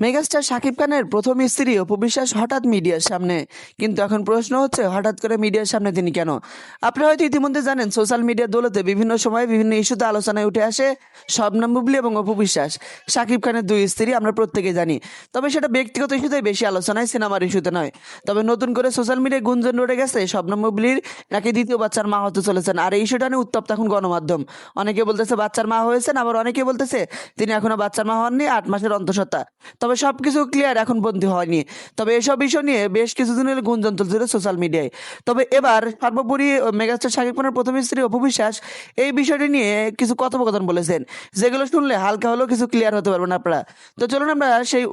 Megastar Shakib খানের প্রথম স্ত্রী অপু বিশ্বাস হঠাৎ মিডিয়ার সামনে। কিন্তু এখন প্রশ্ন হচ্ছে, হঠাৎ করে মিডিয়ার সামনে তিনি কেন? আপনারা হয়তো ইতিমধ্যে জানেন, সোশ্যাল মিডিয়ার দৌলতে বিভিন্ন সময় বিভিন্ন ইস্যুতে আলোচনায় উঠে আসে শবনম বুবলী এবং অপু বিশ্বাস, শাকিব খানের দুই স্ত্রী, আমরা প্রত্যেকেই জানি। তবে সেটা ব্যক্তিগত ইস্যুতেই বেশি আলোচনায়, সিনেমার ইস্যুতে নয়। তবে নতুন করে সোশ্যাল মিডিয়ায় গুঞ্জন রটে গেছে শবনম বুবলীর নাকি দ্বিতীয় বাচ্চার মা হতে চলেছেন, আর এই ইস্যুটা নিয়ে উত্তপ্ত এখন গণমাধ্যম। অনেকে বলতেছে বাচ্চার মা হয়েছেন, আবার অনেকে বলতেছে তিনি এখনো বাচ্চার মা হননি, 8 মাসের অন্তঃসত্ত্বা। তবে সবকিছু ক্লিয়ার এখন বন্দী হয়নি। তবে এসব বিষয় নিয়ে বেশ কিছুদিন হলে গুঞ্জন চলছিল সোশ্যাল মিডিয়ায়। তবে এবার সর্বোপরি মেগাস্টার শাকিব খানের প্রথম স্ত্রী অপু বিশ্বাস এই বিষয়টি নিয়ে কিছু কথোপকথন বলেছেন, যেগুলো শুনলে হালকা হলেও কিছু ক্লিয়ার হতে পারবেন আপনারা। তো চলুন আমরা সেই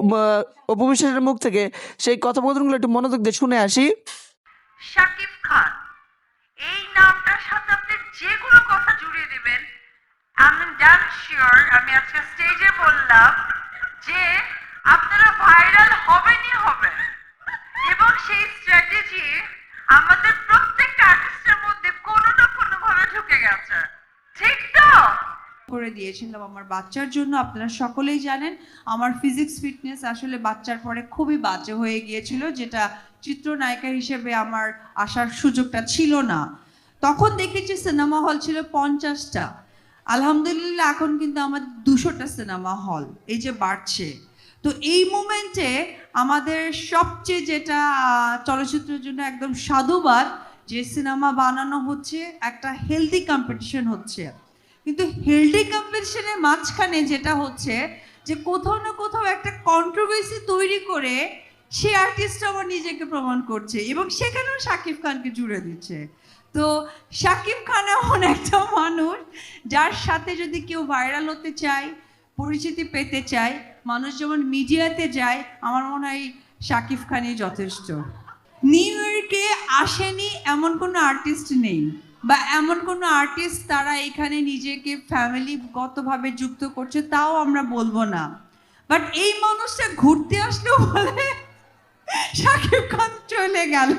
অপু বিশ্বাসের মুখ থেকে সেই কথোপকথনগুলো একটু মনোযোগ দিয়ে শুনে আসি। শাকিব খান, এই নামটার সাথে আপনি যে কোনো কথা জুড়ে দিবেন, আমি ডান শিওর। আমি আজকে স্টেজে বললাম যে আপনারা ভাইরাল হবেনই হবেন, এবং সেই স্ট্র্যাটেজি আমাদের প্রত্যেকটা আর্টিস্টের মধ্যে কোনো না কোনো ভাবে ঢুকে গেছে, ঠিক তো? করে দিয়েছিলাম আমার বাচ্চার জন্য। আপনারা সকলেই জানেন আমার ফিজিক্স ফিটনেস আসলে বাচ্চার পরে খুবই বাজে হয়ে গিয়েছিল, যেটা চিত্রনায়িকা হিসেবে আমার আসার সুযোগটা ছিল না। তখন দেখেছি সিনেমা হল ছিল 50টা, আলহামদুলিল্লাহ এখন কিন্তু আমার 200টা সিনেমা হল এই যে বাড়ছে। তো এই মোমেন্টে আমাদের সবচেয়ে যেটা চলচ্চিত্রের জন্য একদম সাধুবাদ, যে সিনেমা বানানো হচ্ছে, একটা হেলদি কম্পিটিশন হচ্ছে। কিন্তু হেলদি কম্পিটিশনের মাঝখানে যেটা হচ্ছে যে কোথাও না কোথাও একটা কন্ট্রোভার্সি তৈরি করে সে আর্টিস্ট আবার নিজেকে প্রমাণ করছে, এবং সেখানেও শাকিব খানকে জুড়ে দিচ্ছে। তো শাকিব খান এমন একটা মানুষ যার সাথে যদি কেউ ভাইরাল হতে চায়, পরিচিতি পেতে চায়, মানুষ যেমন মিডিয়াতে যায়, আমার মনে হয় শাকিব খানই যথেষ্ট। নিউ ইয়র্কে আসেনি এমন কোনো আর্টিস্ট নেই, বা এমন কোনো আর্টিস্ট তারা এখানে নিজেকে ফ্যামিলিগতভাবে যুক্ত করছে তাও আমরা বলবো না। বাট এই মানুষটা ঘুরতে আসলো বলে শাকিব খান চলে গেল।